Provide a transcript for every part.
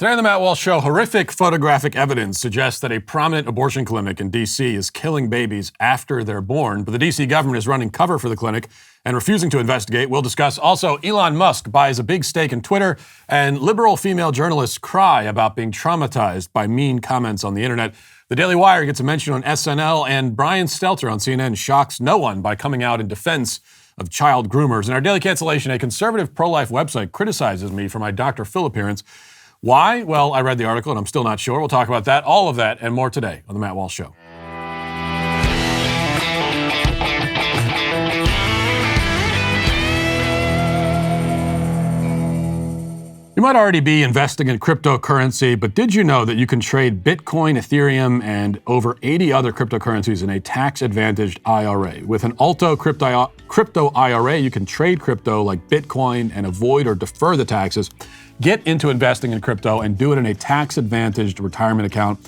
Today on the Matt Walsh Show, horrific photographic evidence suggests that a prominent abortion clinic in D.C. is killing babies after they're born, but the D.C. government is running cover for the clinic and refusing to investigate. We'll discuss also Elon Musk buys a big stake in Twitter, and liberal female journalists cry about being traumatized by mean comments on the internet. The Daily Wire gets a mention on SNL, and Brian Stelter on CNN shocks no one by coming out in defense of child groomers. In our daily cancellation, a conservative pro-life website criticizes me for my Dr. Phil appearance. Why? Well, I read the article and I'm still not sure. We'll talk about that, all of that, and more today on The Matt Walsh Show. You might already be investing in cryptocurrency, but did you know that you can trade Bitcoin, Ethereum, and over 80 other cryptocurrencies in a tax-advantaged IRA? With an Alto crypto IRA, you can trade crypto like Bitcoin and avoid or defer the taxes. Get into investing in crypto and do it in a tax-advantaged retirement account.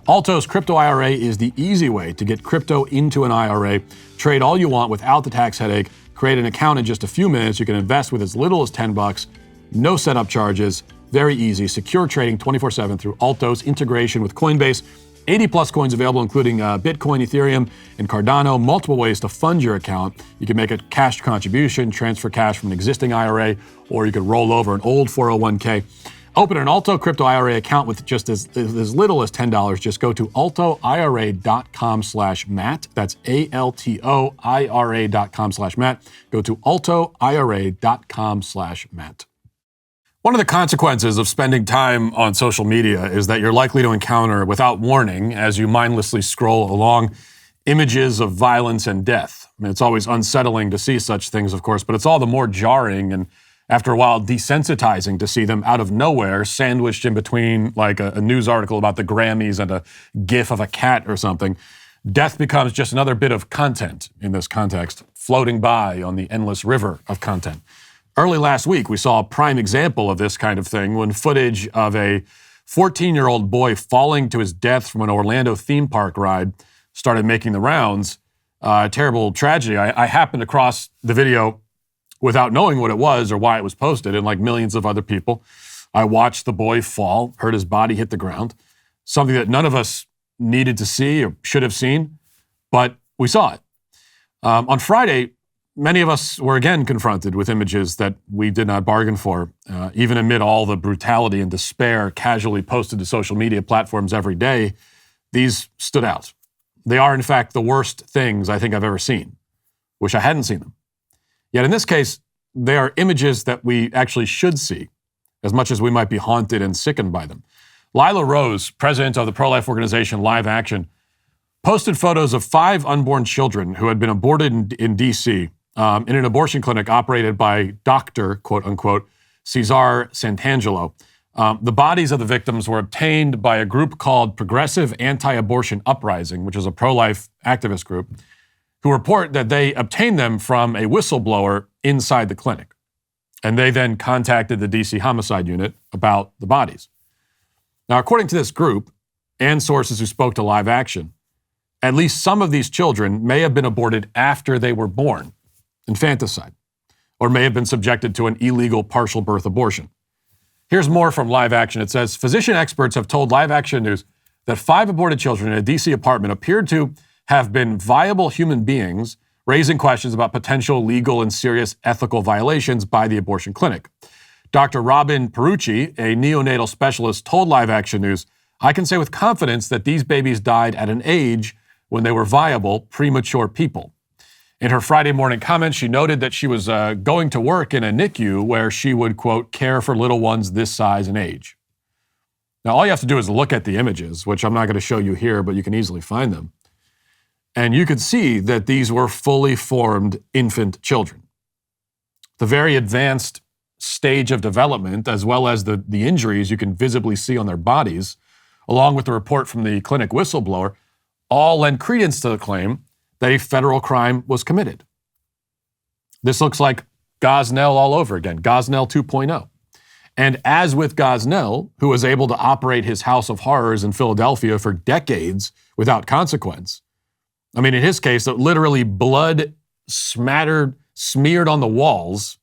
Alto's crypto IRA is the easy way to get crypto into an IRA. Trade all you want without the tax headache. Create an account in just a few minutes. You can invest with as little as $10. No setup charges. Very easy. Secure trading 24/7 through Alto's integration with Coinbase. 80 plus coins available, including Bitcoin, Ethereum, and Cardano. Multiple ways to fund your account. You can make a cash contribution, transfer cash from an existing IRA, or you could roll over an old 401k. Open an Alto crypto IRA account with just as little as $10. Just go to altoira.com/Matt. That's ALTOIRA.com/Matt. Go to altoira.com/Matt. One of the consequences of spending time on social media is that you're likely to encounter, without warning, as you mindlessly scroll along, images of violence and death. I mean, it's always unsettling to see such things, of course, but it's all the more jarring and, after a while, desensitizing to see them out of nowhere, sandwiched in between like a news article about the Grammys and a gif of a cat or something. Death becomes just another bit of content in this context, floating by on the endless river of content. Early last week, we saw a prime example of this kind of thing when footage of a 14-year-old boy falling to his death from an Orlando theme park ride started making the rounds. Terrible tragedy. I happened across the video without knowing what it was or why it was posted, and like millions of other people, I watched the boy fall, heard his body hit the ground, something that none of us needed to see or should have seen, but we saw it. On Friday, many of us were again confronted with images that we did not bargain for, even amid all the brutality and despair casually posted to social media platforms every day. These stood out. They are, in fact, the worst things I think I've ever seen. Wish I hadn't seen them. Yet in this case, they are images that we actually should see, as much as we might be haunted and sickened by them. Lila Rose, president of the pro-life organization Live Action, posted photos of 5 unborn children who had been aborted in D.C., in an abortion clinic operated by Dr., quote unquote, Cesar Santangelo. The bodies of the victims were obtained by a group called Progressive Anti-Abortion Uprising, which is a pro-life activist group, who report that they obtained them from a whistleblower inside the clinic. And they then contacted the DC Homicide Unit about the bodies. Now, according to this group and sources who spoke to Live Action, at least some of these children may have been aborted after they were born, infanticide, or may have been subjected to an illegal partial birth abortion. Here's more from Live Action. It says, physician experts have told Live Action News that 5 aborted children in a D.C. apartment appeared to have been viable human beings, raising questions about potential legal and serious ethical violations by the abortion clinic. Dr. Robin Perucci, a neonatal specialist, told Live Action News, I can say with confidence that these babies died at an age when they were viable, premature people. In her Friday morning comments, she noted that she was going to work in a NICU where she would, quote, care for little ones this size and age. Now, all you have to do is look at the images, which I'm not going to show you here, but you can easily find them. And you could see that these were fully formed infant children. The very advanced stage of development, as well as the injuries you can visibly see on their bodies, along with the report from the clinic whistleblower, all lend credence to the claim that a federal crime was committed. This looks like Gosnell all over again, Gosnell 2.0. And as with Gosnell, who was able to operate his house of horrors in Philadelphia for decades without consequence, I mean, in his case, literally blood smeared on the walls,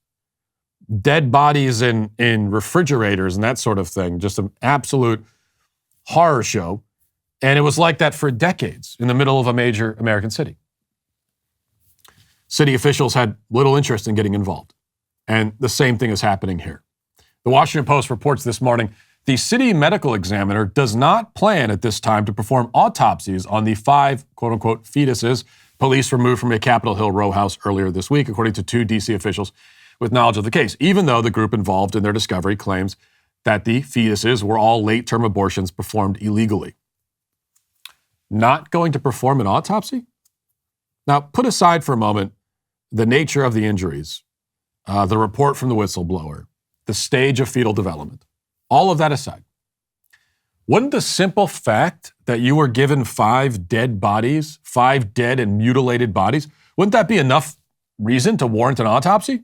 dead bodies in refrigerators and that sort of thing. Just an absolute horror show. And it was like that for decades in the middle of a major American city. City officials had little interest in getting involved. And the same thing is happening here. The Washington Post reports this morning, the city medical examiner does not plan at this time to perform autopsies on the 5, quote-unquote, fetuses police removed from a Capitol Hill row house earlier this week, according to 2 D.C. officials with knowledge of the case, even though the group involved in their discovery claims that the fetuses were all late-term abortions performed illegally. Not going to perform an autopsy? Now, put aside for a moment the nature of the injuries, the report from the whistleblower, the stage of fetal development, all of that aside. Wouldn't the simple fact that you were given 5 dead bodies, 5 dead and mutilated bodies, wouldn't that be enough reason to warrant an autopsy?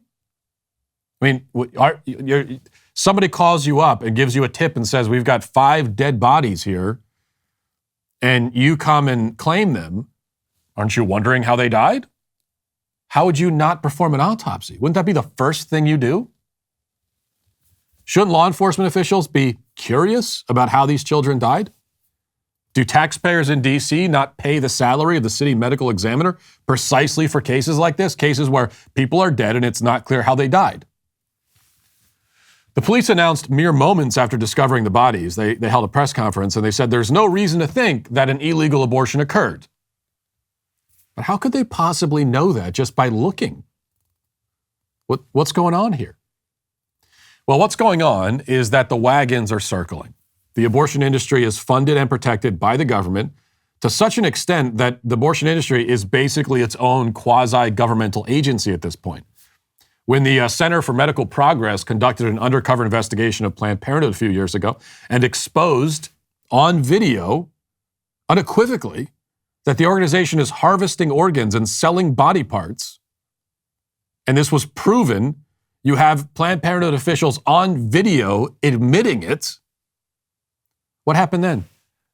I mean, somebody calls you up and gives you a tip and says, we've got 5 dead bodies here, and you come and claim them. Aren't you wondering how they died? How would you not perform an autopsy? Wouldn't that be the first thing you do? Shouldn't law enforcement officials be curious about how these children died? Do taxpayers in D.C. not pay the salary of the city medical examiner precisely for cases like this, cases where people are dead and it's not clear how they died? The police announced mere moments after discovering the bodies. They held a press conference and they said there's no reason to think that an illegal abortion occurred. But how could they possibly know that just by looking? What's going on here? Well, what's going on is that the wagons are circling. The abortion industry is funded and protected by the government to such an extent that the abortion industry is basically its own quasi-governmental agency at this point. When the Center for Medical Progress conducted an undercover investigation of Planned Parenthood a few years ago and exposed on video, unequivocally, that the organization is harvesting organs and selling body parts, and this was proven, you have Planned Parenthood officials on video admitting it. What happened then?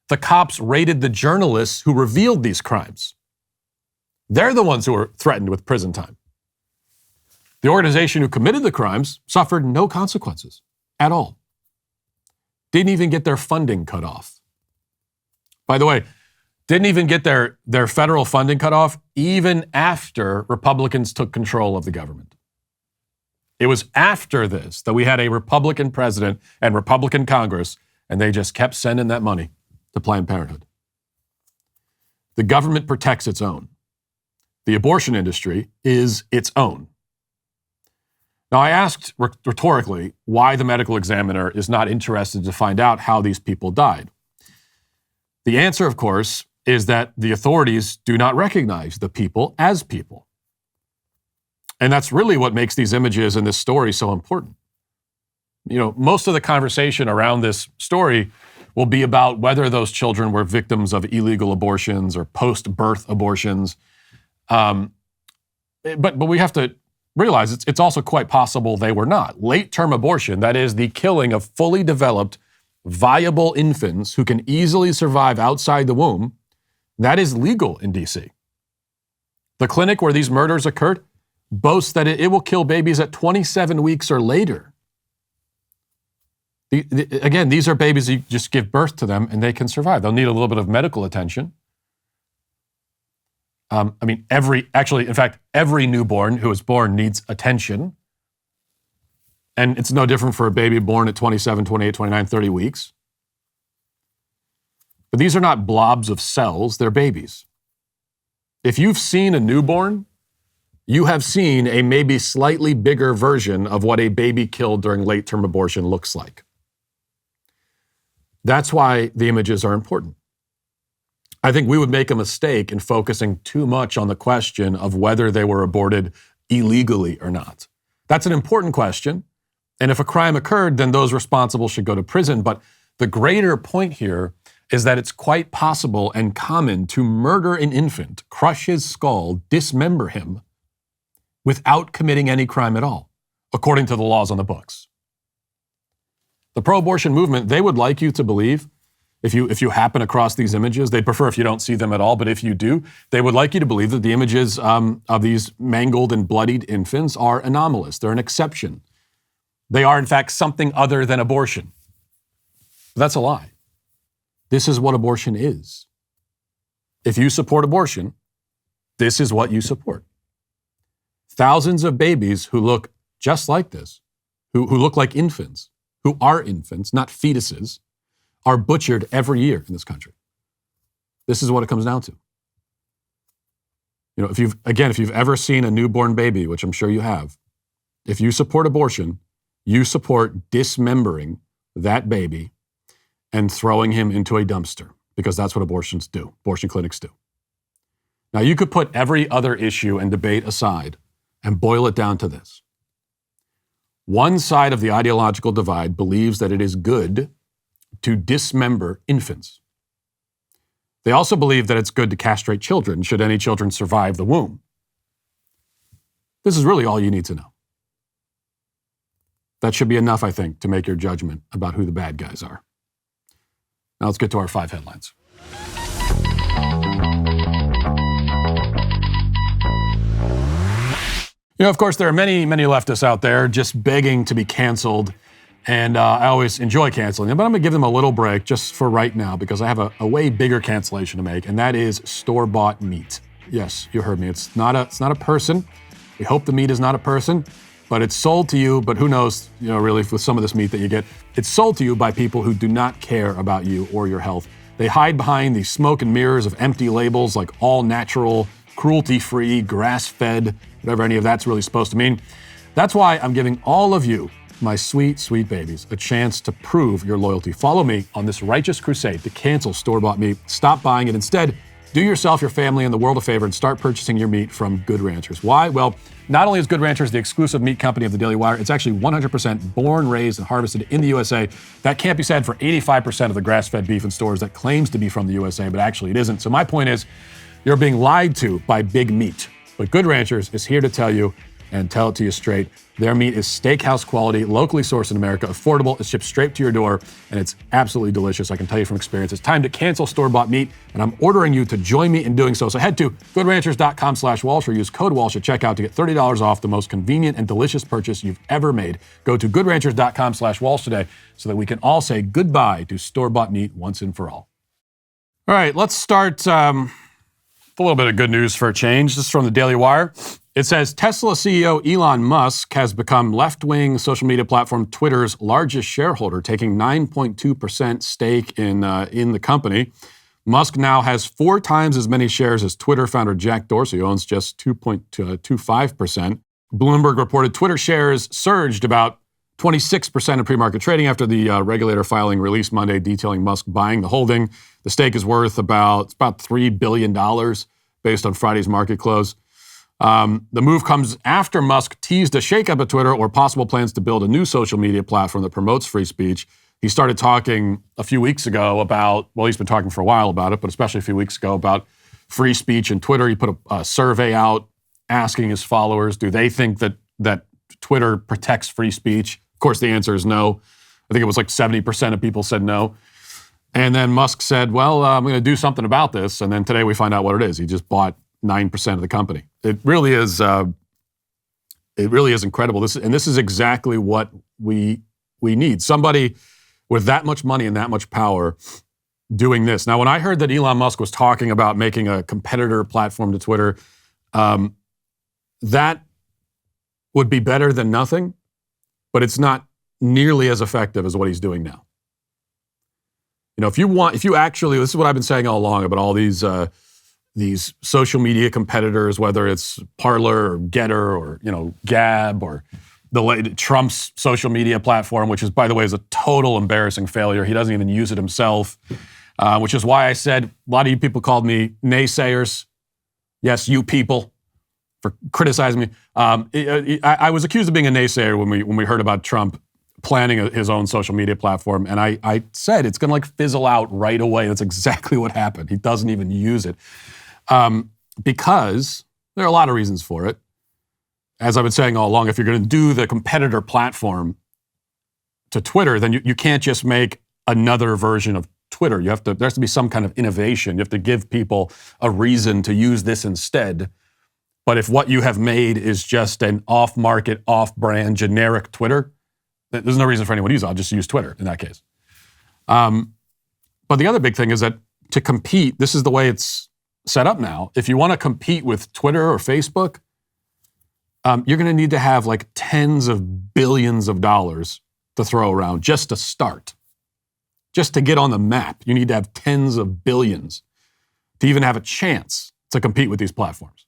The cops raided the journalists who revealed these crimes. They're the ones who were threatened with prison time. The organization who committed the crimes suffered no consequences at all. Didn't even get their funding cut off. By the way, didn't even get their federal funding cut off even after Republicans took control of the government. It was after this that we had a Republican president and Republican Congress, and they just kept sending that money to Planned Parenthood. The government protects its own. The abortion industry is its own. Now, I asked rhetorically why the medical examiner is not interested to find out how these people died. The answer, of course, is that the authorities do not recognize the people as people. And that's really what makes these images and this story so important. You know, most of the conversation around this story will be about whether those children were victims of illegal abortions or post-birth abortions. But we have to realize it's also quite possible they were not. Late-term abortion, that is the killing of fully developed, viable infants who can easily survive outside the womb, that is legal in D.C. The clinic where these murders occurred boasts that it will kill babies at 27 weeks or later. Again, these are babies, you just give birth to them and they can survive. They'll need a little bit of medical attention. Every newborn who is born needs attention. And it's no different for a baby born at 27, 28, 29, 30 weeks. But these are not blobs of cells, they're babies. If you've seen a newborn, you have seen a maybe slightly bigger version of what a baby killed during late-term abortion looks like. That's why the images are important. I think we would make a mistake in focusing too much on the question of whether they were aborted illegally or not. That's an important question, and if a crime occurred, then those responsible should go to prison. But the greater point here is that it's quite possible and common to murder an infant, crush his skull, dismember him, without committing any crime at all, according to the laws on the books. The pro-abortion movement, they would like you to believe, if you happen across these images, they'd prefer if you don't see them at all, but if you do, they would like you to believe that the images of these mangled and bloodied infants are anomalous. They're an exception. They are, in fact, something other than abortion. But that's a lie. This is what abortion is. If you support abortion, this is what you support. Thousands of babies who look just like this, who look like infants, who are infants, not fetuses, are butchered every year in this country. This is what it comes down to. You know, if you've ever seen a newborn baby, which I'm sure you have, if you support abortion, you support dismembering that baby and throwing him into a dumpster, because that's what abortion clinics do. Now, you could put every other issue and debate aside and boil it down to this. One side of the ideological divide believes that it is good to dismember infants. They also believe that it's good to castrate children should any children survive the womb. This is really all you need to know. That should be enough, I think, to make your judgment about who the bad guys are. Now let's get to our 5 headlines. You know, of course, there are many, many leftists out there just begging to be canceled, and I always enjoy canceling them, but I'm going to give them a little break just for right now because I have a way bigger cancellation to make, and that is store-bought meat. Yes, you heard me. It's not a person. We hope the meat is not a person, but it's sold to you. But who knows? You know, really, with some of this meat that you get, it's sold to you by people who do not care about you or your health. They hide behind the smoke and mirrors of empty labels like all natural, cruelty-free, grass-fed, whatever any of that's really supposed to mean. That's why I'm giving all of you, my sweet, sweet babies, a chance to prove your loyalty. Follow me on this righteous crusade to cancel store-bought meat. Stop buying it. Instead, do yourself, your family, and the world a favor and start purchasing your meat from Good Ranchers. Why? Well, not only is Good Ranchers the exclusive meat company of the Daily Wire, it's actually 100% born, raised, and harvested in the USA. That can't be said for 85% of the grass-fed beef in stores that claims to be from the USA, but actually it isn't. So my point is, you're being lied to by big meat. But Good Ranchers is here to tell you and tell it to you straight. Their meat is steakhouse quality, locally sourced in America, affordable, it's shipped straight to your door, and it's absolutely delicious. I can tell you from experience. It's time to cancel store-bought meat, and I'm ordering you to join me in doing so. So head to goodranchers.com/Walsh or use code Walsh at checkout to get $30 off the most convenient and delicious purchase you've ever made. Go to goodranchers.com/Walsh today so that we can all say goodbye to store-bought meat once and for all. All right, let's start with a little bit of good news for a change. This is from the Daily Wire. It says Tesla CEO Elon Musk has become left-wing social media platform Twitter's largest shareholder, taking 9.2% stake in the company. Musk now has 4 times as many shares as Twitter founder Jack Dorsey, who owns just 2.25%. Bloomberg reported Twitter shares surged about 26% of pre-market trading after the regulator filing released Monday detailing Musk buying the holding. The stake is worth about $3 billion based on Friday's market close. The move comes after Musk teased a shakeup at Twitter or possible plans to build a new social media platform that promotes free speech. He started talking a few weeks ago about, well, he's been talking for a while about it, but especially a few weeks ago about free speech in Twitter. He put a survey out asking his followers, do they think that Twitter protects free speech? Of course, the answer is no. I think it was like 70% of people said no. And then Musk said, well, I'm going to do something about this. And then today we find out what it is. He just bought 9% of the company. It really is incredible. This is exactly what we need. Somebody with that much money and that much power doing this. Now, when I heard that Elon Musk was talking about making a competitor platform to Twitter, that would be better than nothing, but it's not nearly as effective as what he's doing now. You know, if you actually, this is what I've been saying all along about all these social media competitors, whether it's Parler or Getter or, you know, Gab or Trump's social media platform, which is, by the way, is a total embarrassing failure. He doesn't even use it himself, which is why I said a lot of you people called me naysayers. Yes, you people, for criticizing me. I was accused of being a naysayer when we heard about Trump planning his own social media platform, and I said it's going to like fizzle out right away. That's exactly what happened. He doesn't even use it. Because there are a lot of reasons for it. As I've been saying all along, if you're going to do the competitor platform to Twitter, then you can't just make another version of Twitter. There has to be some kind of innovation. You have to give people a reason to use this instead. But if what you have made is just an off-market, off-brand, generic Twitter, there's no reason for anyone to use it. I'll just use Twitter in that case. But the other big thing is that to compete, this is the way it's set up now. If you want to compete with Twitter or Facebook, you're going to need to have like tens of billions of dollars to throw around just to start. Just to get on the map, you need to have tens of billions to even have a chance to compete with these platforms.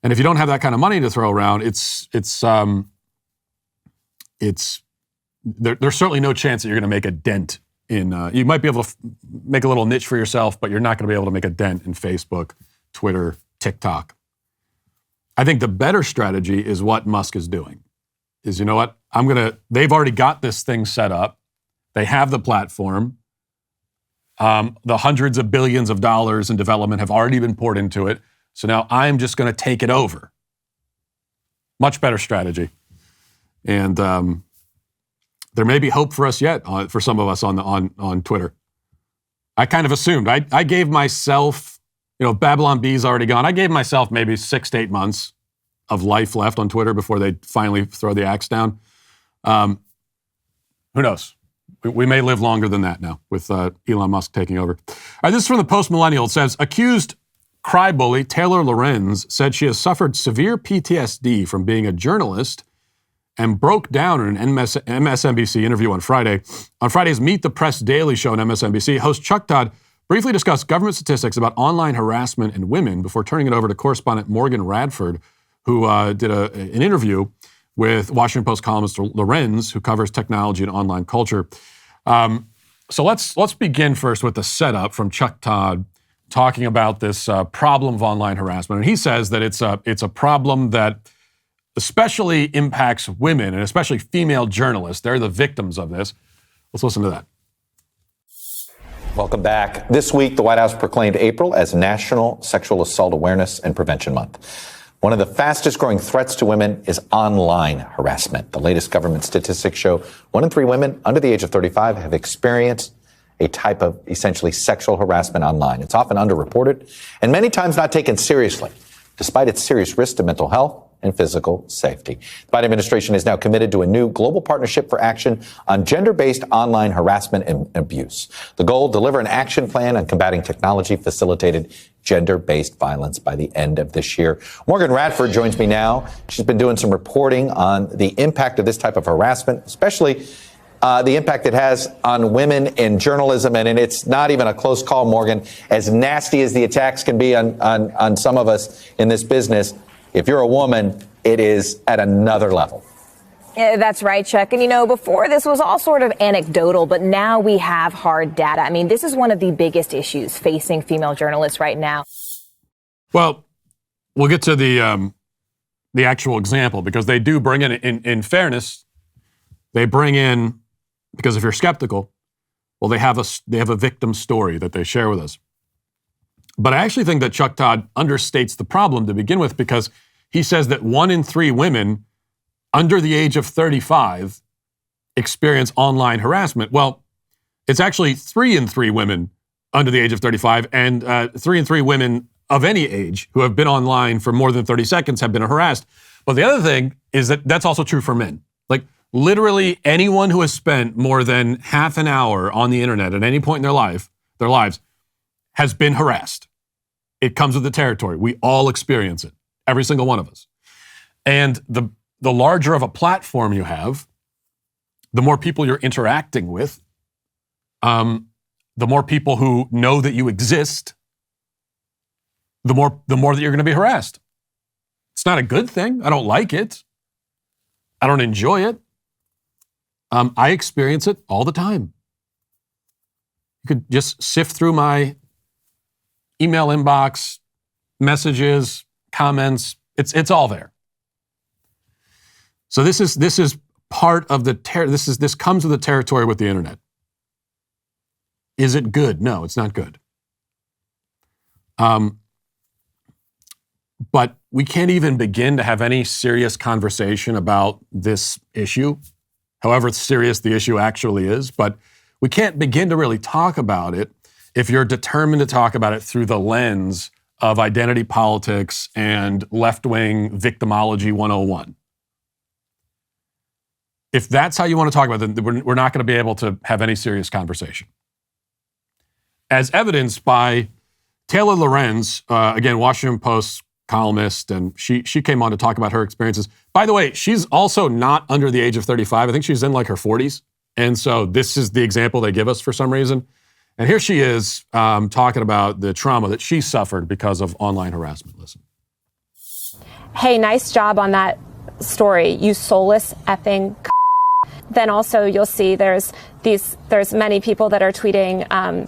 And if you don't have that kind of money to throw around, there's certainly no chance that you're going to make a dent in. You might be able to make a little niche for yourself, but you're not going to be able to make a dent in Facebook, Twitter, TikTok. I think the better strategy is what Musk is doing. Is, you know what? They've already got this thing set up. They have the platform. The hundreds of billions of dollars in development have already been poured into it. So now I'm just going to take it over. Much better strategy. And there may be hope for us yet, for some of us on Twitter. I kind of assumed. I gave myself, Babylon Bee's already gone. I gave myself maybe 6 to 8 months of life left on Twitter before they finally throw the axe down. Who knows? We may live longer than that now with Elon Musk taking over. All right, this is from the Post-Millennial. It says, accused cry bully Taylor Lorenz said she has suffered severe PTSD from being a journalist and broke down in an MSNBC interview on Friday. On Friday's Meet the Press Daily show on MSNBC, host Chuck Todd briefly discussed government statistics about online harassment and women before turning it over to correspondent Morgan Radford, who did an interview with Washington Post columnist Lorenz, who covers technology and online culture. So let's begin first with the setup from Chuck Todd talking about this problem of online harassment. And he says that it's a problem that especially impacts women and especially female journalists. They're the victims of this. Let's listen to that. Welcome back. This week, the White House proclaimed April as National Sexual Assault Awareness and Prevention Month. One of the fastest growing threats to women is online harassment. The latest government statistics show 1 in 3 women under the age of 35 have experienced a type of essentially sexual harassment online. It's often underreported and many times not taken seriously, despite its serious risk to mental health and physical safety. The Biden administration is now committed to a new global partnership for action on gender-based online harassment and abuse. The goal, deliver an action plan on combating technology-facilitated gender-based violence by the end of this year. Morgan Radford joins me now. She's been doing some reporting on the impact of this type of harassment, especially the impact it has on women in journalism. And it's not even a close call, Morgan. As nasty as the attacks can be on some of us in this business, if you're a woman, it is at another level. Yeah, that's right, Chuck. And, before this was all sort of anecdotal, but now we have hard data. I mean, this is one of the biggest issues facing female journalists right now. Well, we'll get to the actual example, because they do bring in fairness, they bring in, because if you're skeptical, well, they have a victim story that they share with us. But I actually think that Chuck Todd understates the problem to begin with, because he says that 1 in 3 women under the age of 35 experience online harassment. Well, it's actually 3 in 3 women under the age of 35, and 3 in 3 women of any age who have been online for more than 30 seconds have been harassed. But the other thing is that that's also true for men. Like, literally anyone who has spent more than half an hour on the internet at any point in their lives has been harassed. It comes with the territory. We all experience it, every single one of us. And the larger of a platform you have, the more people you're interacting with, the more people who know that you exist, the more that you're going to be harassed. It's not a good thing. I don't like it. I don't enjoy it. I experience it all the time. You could just sift through my email inbox, messages, comments. It's all there. So this is part of the this comes with the territory with the internet. Is it good? No, it's not good. But we can't even begin to have any serious conversation about this issue, however serious the issue actually is. But we can't begin to really talk about it if you're determined to talk about it through the lens of identity politics and left-wing victimology 101. If that's how you want to talk about it, then we're not going to be able to have any serious conversation. As evidenced by Taylor Lorenz, again, Washington Post columnist, and she came on to talk about her experiences. By the way, she's also not under the age of 35. I think she's in like her 40s. And so this is the example they give us for some reason. And here she is talking about the trauma that she suffered because of online harassment. Listen. Hey, nice job on that story, you soulless effing Then also you'll see there's many people that are tweeting,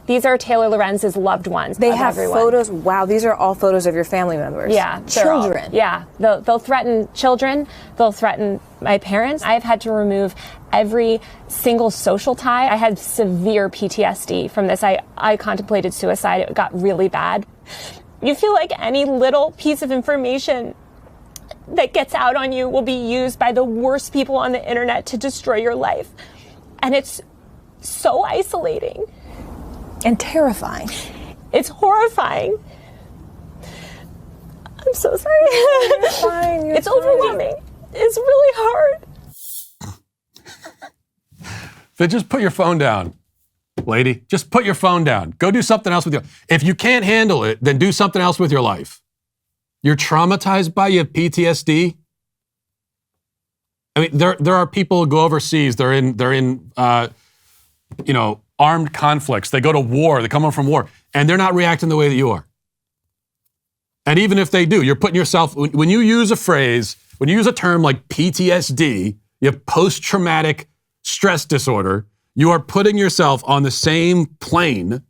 these are Taylor Lorenz's loved ones. They have everyone. photos. Wow, these are all photos of your family members. Yeah. Children. They'll threaten children. They'll threaten my parents. I've had to remove every single social tie. I had severe PTSD from this. I contemplated suicide. It got really bad. You feel like any little piece of information that gets out on you will be used by the worst people on the internet to destroy your life. And it's so isolating. And terrifying. It's horrifying. I'm so sorry. You're fine. It's overwhelming. It's really hard. Then just put your phone down, lady. Just put your phone down. Go do something else with your life. If you can't handle it, then do something else with your life. You're traumatized by your PTSD. I mean, there are people who go overseas. They're in armed conflicts. They go to war. They come home from war, and they're not reacting the way that you are. And even if they do, you're putting yourself, when you use a phrase, when you use a term like PTSD, you have post-traumatic stress disorder, you are putting yourself on the same plane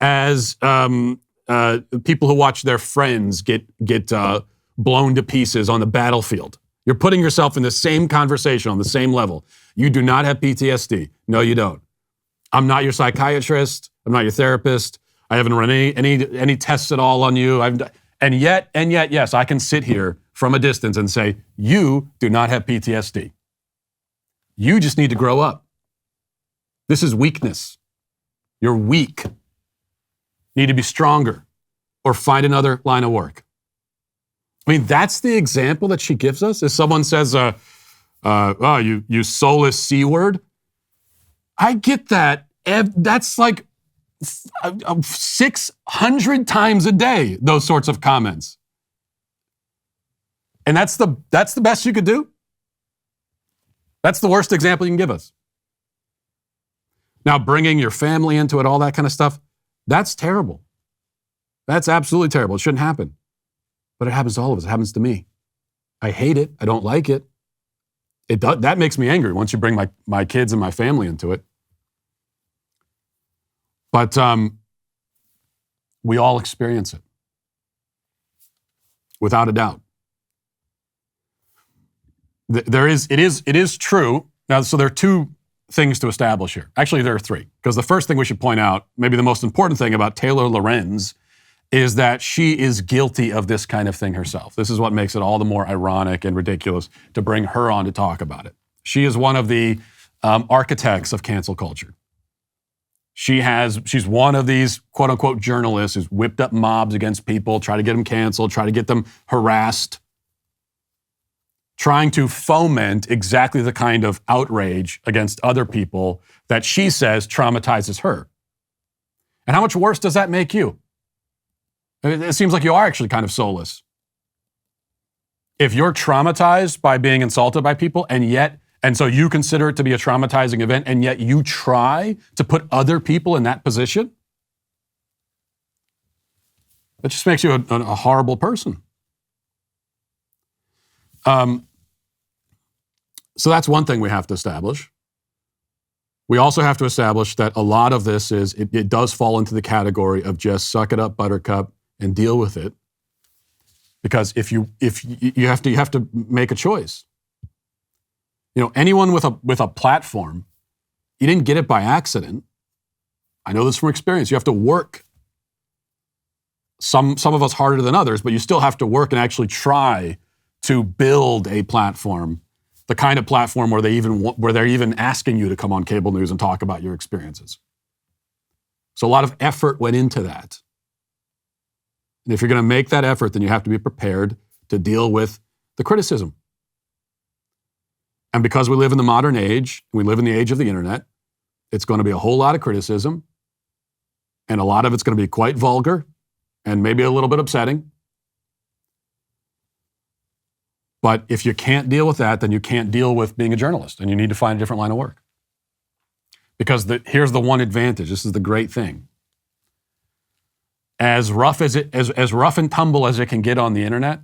as people who watch their friends get blown to pieces on the battlefield. You're putting yourself in the same conversation on the same level. You do not have PTSD. No, you don't. I'm not your psychiatrist. I'm not your therapist. I haven't run any tests at all on you. And yet, yes, I can sit here from a distance and say, you do not have PTSD. You just need to grow up. This is weakness. You're weak. You need to be stronger or find another line of work. I mean, that's the example that she gives us. If someone says, you soulless C word, I get that. That's like 600 times a day, those sorts of comments. And that's the best you could do? That's the worst example you can give us. Now, bringing your family into it, all that kind of stuff, that's terrible. That's absolutely terrible. It shouldn't happen. But it happens to all of us. It happens to me. I hate it. I don't like it. That makes me angry once you bring my kids and my family into it. But we all experience it, without a doubt. It is true. Now, so there are two things to establish here. Actually, there are three. Because the first thing we should point out, maybe the most important thing about Taylor Lorenz, is that she is guilty of this kind of thing herself. This is what makes it all the more ironic and ridiculous to bring her on to talk about it. She is one of the architects of cancel culture. She's one of these quote unquote journalists who's whipped up mobs against people, try to get them canceled, try to get them harassed, trying to foment exactly the kind of outrage against other people that she says traumatizes her. And how much worse does that make you? It seems like you are actually kind of soulless. If you're traumatized by being insulted by people and so you consider it to be a traumatizing event, and yet you try to put other people in that position, that just makes you a horrible person. So that's one thing we have to establish. We also have to establish that a lot of this it does fall into the category of just suck it up, buttercup, and deal with it. Because if you have to make a choice. You know, anyone with a platform, you didn't get it by accident. I know this from experience. You have to work. Some of us harder than others, but you still have to work and actually try to build a platform, the kind of platform where they're even asking you to come on cable news and talk about your experiences. So a lot of effort went into that. And if you're going to make that effort, then you have to be prepared to deal with the criticism. And because we live in the modern age, we live in the age of the internet, it's going to be a whole lot of criticism. And a lot of it's going to be quite vulgar and maybe a little bit upsetting. But if you can't deal with that, then you can't deal with being a journalist, and you need to find a different line of work. Because here's the one advantage. This is the great thing. As rough and tumble as it can get on the internet,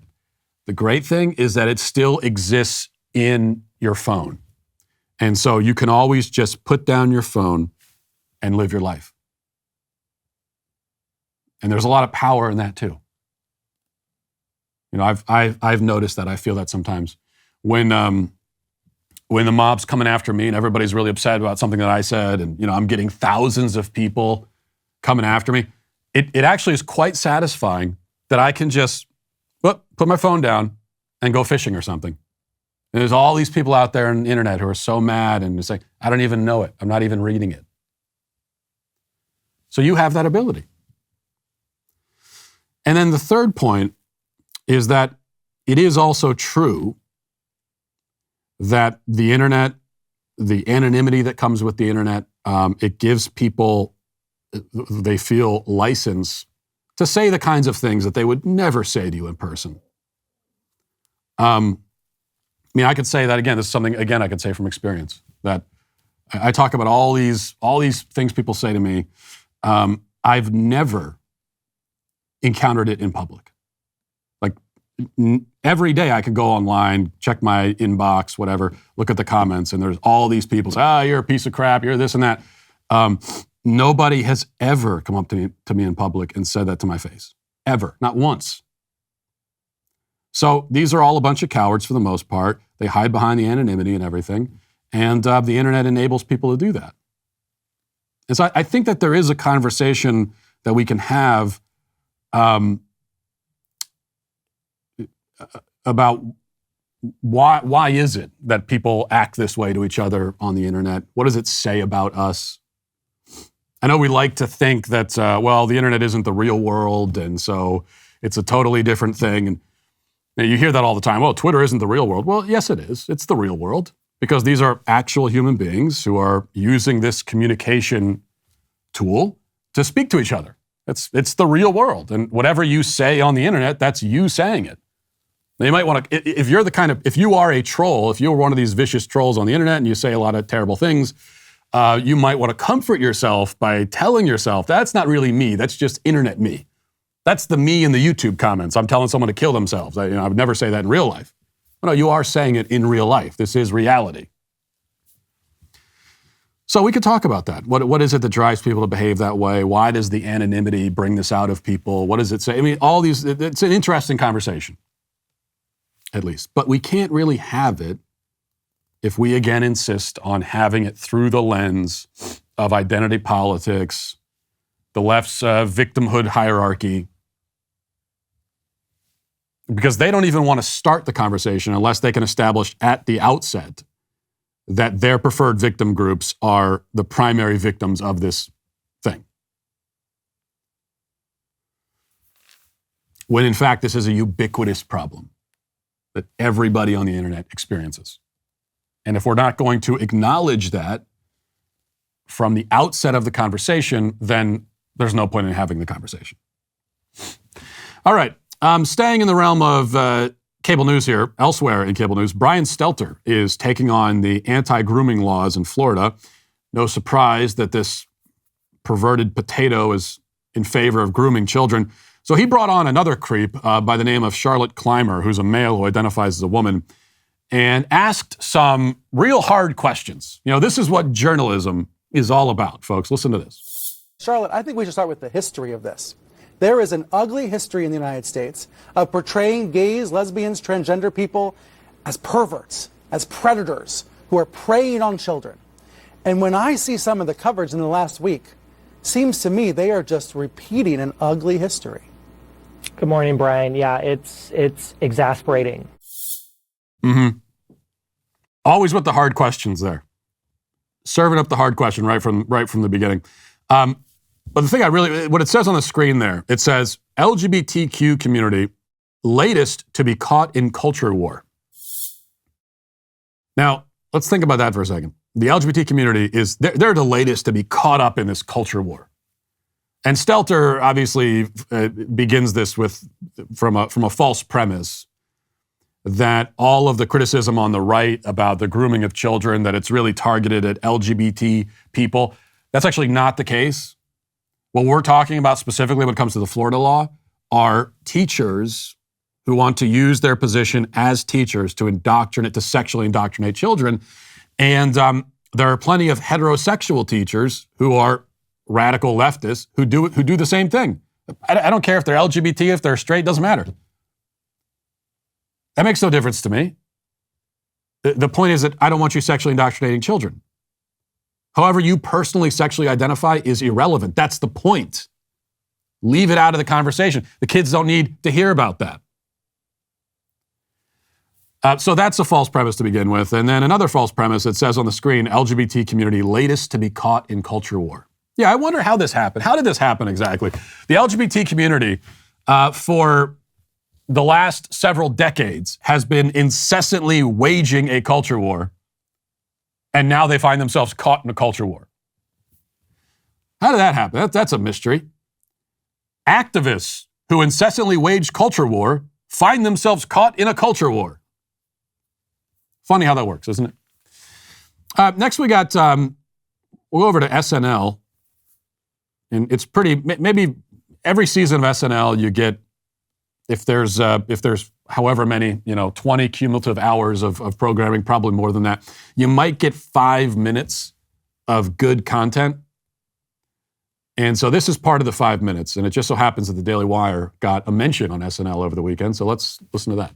the great thing is that it still exists in your phone. And so you can always just put down your phone and live your life. And there's a lot of power in that too. You know, I've noticed that. I feel that sometimes when the mob's coming after me and everybody's really upset about something that I said, and you know, I'm getting thousands of people coming after me. It actually is quite satisfying that I can just put my phone down and go fishing or something. And there's all these people out there on the internet who are so mad, and it's like, I don't even know it. I'm not even reading it. So you have that ability. And then the third point is that it is also true that the internet, the anonymity that comes with the internet, it gives people, they feel license to say the kinds of things that they would never say to you in person. I mean, I could say that again. This is something, again, I could say from experience, that I talk about all these things people say to me. I've never encountered it in public. Like every day I could go online, check my inbox, whatever, look at the comments, and there's all these people say, you're a piece of crap, you're this and that. Nobody has ever come up to me in public and said that to my face. Ever. Not once. So these are all a bunch of cowards for the most part. They hide behind the anonymity and everything. And the internet enables people to do that. And so I think that there is a conversation that we can have about why is it that people act this way to each other on the internet? What does it say about us? I know we like to think that, the internet isn't the real world, and so it's a totally different thing. And you hear that all the time. Well, Twitter isn't the real world. Well, yes, it is. It's the real world, because these are actual human beings who are using this communication tool to speak to each other. It's the real world. And whatever you say on the internet, that's you saying it. Now, you might want to, if you are a troll, if you're one of these vicious trolls on the internet and you say a lot of terrible things, you might want to comfort yourself by telling yourself, that's not really me, that's just internet me. That's the me in the YouTube comments. I'm telling someone to kill themselves. I would never say that in real life. No, you are saying it in real life. This is reality. So we could talk about that. What is it that drives people to behave that way? Why does the anonymity bring this out of people? What does it say? I mean, all these, it's an interesting conversation, at least. But we can't really have it if we again insist on having it through the lens of identity politics, the left's victimhood hierarchy, because they don't even want to start the conversation unless they can establish at the outset that their preferred victim groups are the primary victims of this thing. When in fact, this is a ubiquitous problem that everybody on the internet experiences. And if we're not going to acknowledge that from the outset of the conversation, then there's no point in having the conversation. All right. Staying in the realm of cable news here, elsewhere in cable news, Brian Stelter is taking on the anti-grooming laws in Florida. No surprise that this perverted potato is in favor of grooming children. So he brought on another creep by the name of Charlotte Clymer, who's a male who identifies as a woman, and asked some real hard questions. You know, this is what journalism is all about, folks. Listen to this. Charlotte, I think we should start with the history of this. There is an ugly history in the United States of portraying gays, lesbians, transgender people as perverts, as predators who are preying on children. And when I see some of the coverage in the last week, seems to me they are just repeating an ugly history. Good morning, Brian. Yeah, it's exasperating. Mm-hmm. Always with the hard questions there. Serving up the hard question right from the beginning. But the thing what it says on the screen there, it says LGBTQ community latest to be caught in culture war. Now, let's think about that for a second. The LGBT community they're the latest to be caught up in this culture war. And Stelter obviously begins this from a false premise that all of the criticism on the right about the grooming of children, that it's really targeted at LGBT people. That's actually not the case. What we're talking about specifically when it comes to the Florida law are teachers who want to use their position as teachers to sexually indoctrinate children. And there are plenty of heterosexual teachers who are radical leftists who do the same thing. I don't care if they're LGBT, if they're straight, doesn't matter. That makes no difference to me. The point is that I don't want you sexually indoctrinating children. However you personally sexually identify is irrelevant. That's the point. Leave it out of the conversation. The kids don't need to hear about that. So that's a false premise to begin with. And then another false premise, it says on the screen, LGBT community latest to be caught in culture war. Yeah, I wonder how this happened. How did this happen exactly? The LGBT community, for the last several decades, has been incessantly waging a culture war, and now they find themselves caught in a culture war. How did that happen? That's a mystery. Activists who incessantly wage culture war find themselves caught in a culture war. Funny how that works, isn't it? Next we got, we'll go over to SNL. And it's maybe every season of SNL you get, if there's however many, 20 cumulative hours of programming, probably more than that, you might get 5 minutes of good content. And so this is part of the 5 minutes, and it just so happens that the Daily Wire got a mention on SNL over the weekend, so let's listen to that.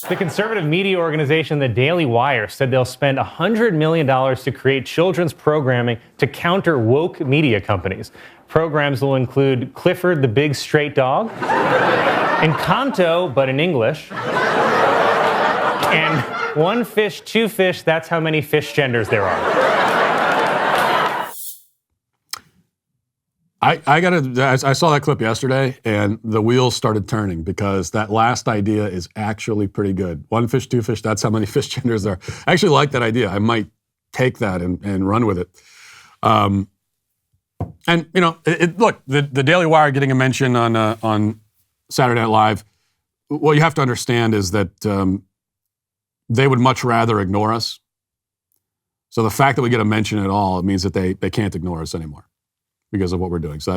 The conservative media organization The Daily Wire said they'll spend $100 million to create children's programming to counter woke media companies. Programs will include Clifford the Big Straight Dog, Encanto, but in English, and One Fish, Two Fish, that's how many fish genders there are. I saw that clip yesterday, and the wheels started turning because that last idea is actually pretty good. One fish, two fish, that's how many fish genders there are. I actually like that idea. I might take that and run with it. Look, the Daily Wire getting a mention on Saturday Night Live, what you have to understand is that they would much rather ignore us. So the fact that we get a mention at all, it means that they can't ignore us anymore because of what we're doing. So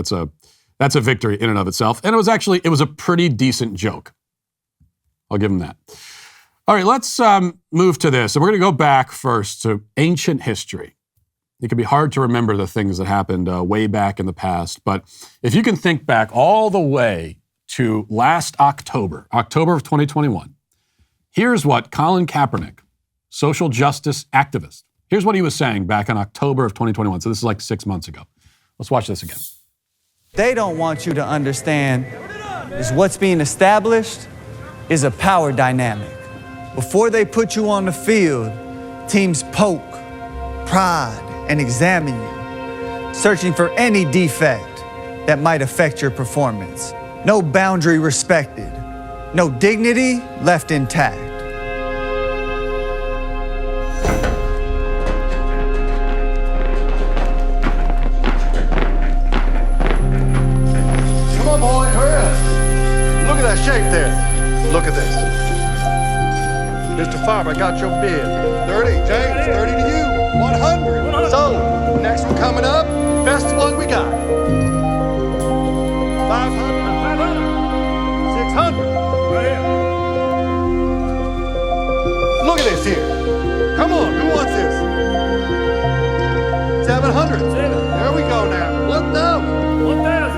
that's a victory in and of itself. And it was a pretty decent joke. I'll give them that. All right, let's move to this. And we're going to go back first to ancient history. It can be hard to remember the things that happened way back in the past. But if you can think back all the way to last October of 2021, here's what Colin Kapernick, social justice activist, here's what he was saying back in October of 2021. So this is like 6 months ago. Let's watch this again. They don't want you to understand is what's being established is a power dynamic. Before they put you on the field, teams poke, prod, and examine you, searching for any defect that might affect your performance. No boundary respected, no dignity left intact. Shape there. Look at this. Mr. Farber, I got your bid. 30, James, 30 to you. 100. So, next one coming up, best one we got. 500. 600. Look at this here. Come on, who wants this? 700. There we go now. 1,000. 1,000.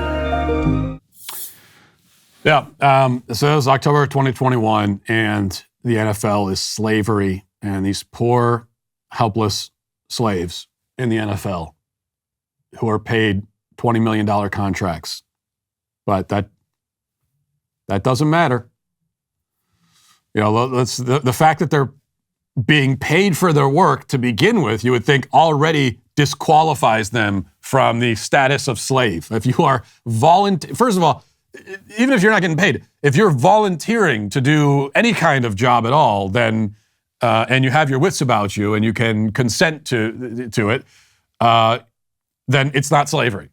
Yeah, so it was October of 2021, and the NFL is slavery, and these poor, helpless slaves in the NFL who are paid $20 million contracts. But that doesn't matter. You know, the fact that they're being paid for their work to begin with, you would think already disqualifies them from the status of slave. If you are first of all, even if you're not getting paid, if you're volunteering to do any kind of job at all, then and you have your wits about you and you can consent to it, then it's not slavery.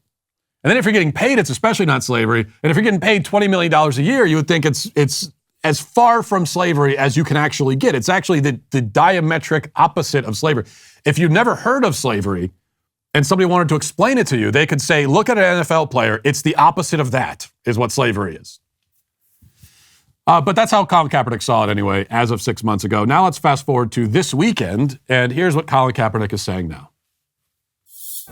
And then if you're getting paid, it's especially not slavery. And if you're getting paid $20 million a year, you would think it's as far from slavery as you can actually get. It's actually the diametric opposite of slavery. If you've never heard of slavery and somebody wanted to explain it to you, they could say, look at an NFL player. It's the opposite of that is what slavery is. But that's how Colin Kaepernick saw it anyway, as of 6 months ago. Now let's fast forward to this weekend, and here's what Colin Kaepernick is saying now.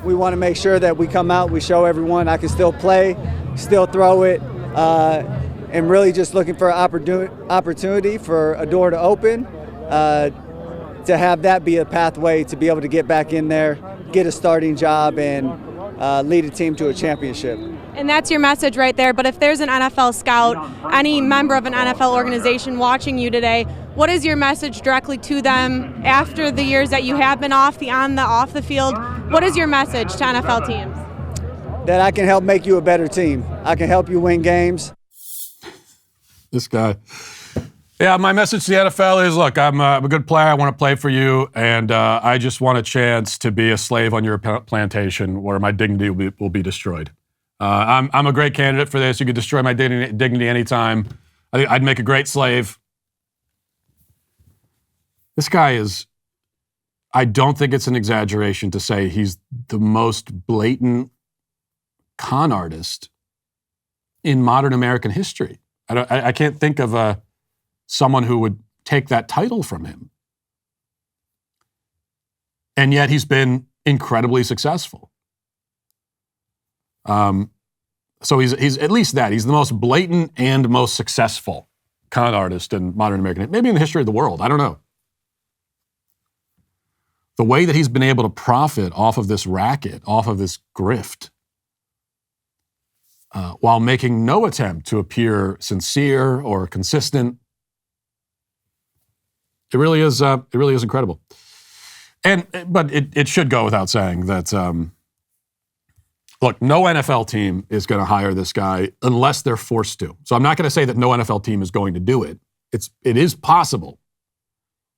We want to make sure that we come out, we show everyone I can still play, still throw it, and really just looking for an opportunity for a door to open, to have that be a pathway to be able to get back in there, get a starting job, and lead a team to a championship. And that's your message right there. But if there's an NFL scout, any member of an NFL organization watching you today, what is your message directly to them after the years that you have been off the field? What is your message to NFL teams? That I can help make you a better team. I can help you win games. This guy. Yeah, my message to the NFL is, look, I'm a good player. I want to play for you, and I just want a chance to be a slave on your plantation where my dignity will be destroyed. I'm a great candidate for this. You could destroy my dignity anytime. I think I'd make a great slave. This guy is, I don't think it's an exaggeration to say he's the most blatant con artist in modern American history. I can't think of someone who would take that title from him. And yet he's been incredibly successful. So he's at least that. He's the most blatant and most successful con artist in modern American, maybe in the history of the world. I don't know. The way that he's been able to profit off of this racket, off of this grift, while making no attempt to appear sincere or consistent, it really is incredible. But it should go without saying that. Look, no NFL team is going to hire this guy unless they're forced to. So I'm not going to say that no NFL team is going to do it. It is possible.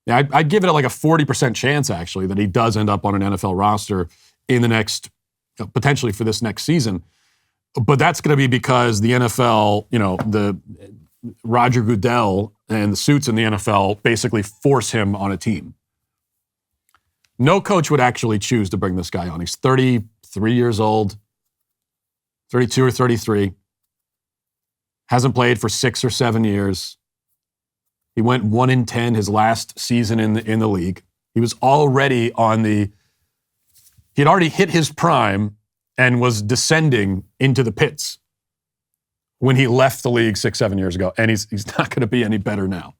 Yeah, I'd give it like a 40% chance, actually, that he does end up on an NFL roster in the next, potentially for this next season. But that's going to be because the NFL, the Roger Goodell and the suits in the NFL basically force him on a team. No coach would actually choose to bring this guy on. He's 33 years old. 32 or 33, hasn't played for 6 or 7 years. He went 1-10 his last season in the league. He was already he had already hit his prime and was descending into the pits when he left the league 6-7 years ago. And he's not going to be any better now.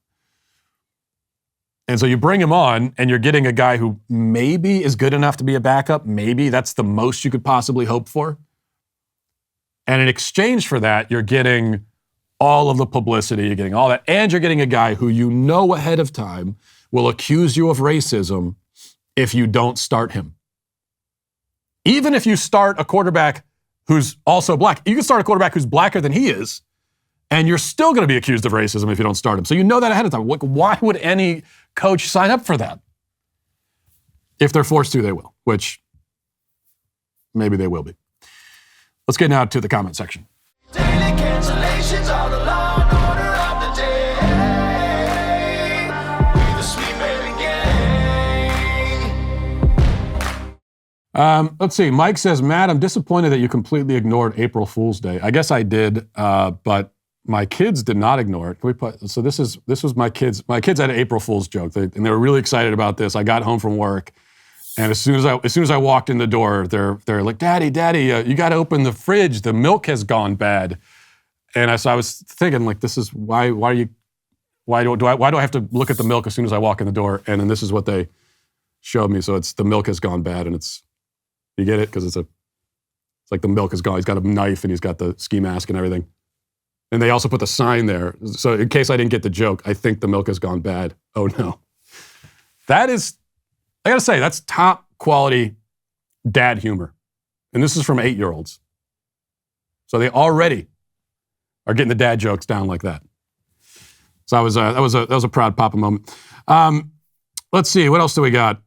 And so you bring him on and you're getting a guy who maybe is good enough to be a backup. Maybe that's the most you could possibly hope for. And in exchange for that, you're getting all of the publicity, you're getting all that, and you're getting a guy who you know ahead of time will accuse you of racism if you don't start him. Even if you start a quarterback who's also black, you can start a quarterback who's blacker than he is, and you're still going to be accused of racism if you don't start him. So you know that ahead of time. Why would any coach sign up for that? If they're forced to, they will, which maybe they will be. Let's get now to the comment section. Daily cancellations are the law and order of the day. We the sweet baby gang. Let's see. Mike says, Matt, I'm disappointed that you completely ignored April Fool's Day. I guess I did, but my kids did not ignore it. Can we put? So this was my kids. My kids had an April Fool's joke, and they were really excited about this. I got home from work. And as soon as I walked in the door, they're like, Daddy, you got to open the fridge. The milk has gone bad. And I was thinking, like, this is why do I have to look at the milk as soon as I walk in the door? And then this is what they showed me. So it's the milk has gone bad, and you get it because it's like the milk is gone. He's got a knife and he's got the ski mask and everything. And they also put the sign there. So in case I didn't get the joke, I think the milk has gone bad. Oh no, that is. I gotta say, that's top quality dad humor. And this is from 8-year-olds. So they already are getting the dad jokes down like that. So that was a proud papa moment. Let's see. What else do we got?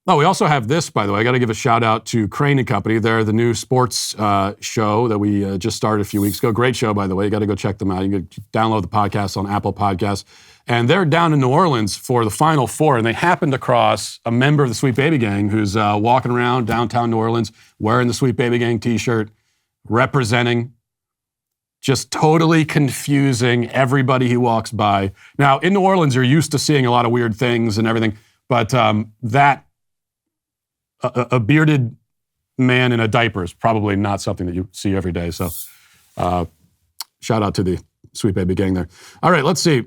We also have this, by the way. I got to give a shout out to Crane & Company. They're the new sports show that we just started a few weeks ago. Great show, by the way. You got to go check them out. You can download the podcast on Apple Podcasts. And they're down in New Orleans for the Final Four, and they happened across a member of the Sweet Baby Gang who's walking around downtown New Orleans wearing the Sweet Baby Gang t-shirt, representing, just totally confusing everybody he walks by. Now, in New Orleans, you're used to seeing a lot of weird things and everything, but a bearded man in a diaper is probably not something that you see every day. So shout out to the Sweet Baby Gang there. All right, let's see.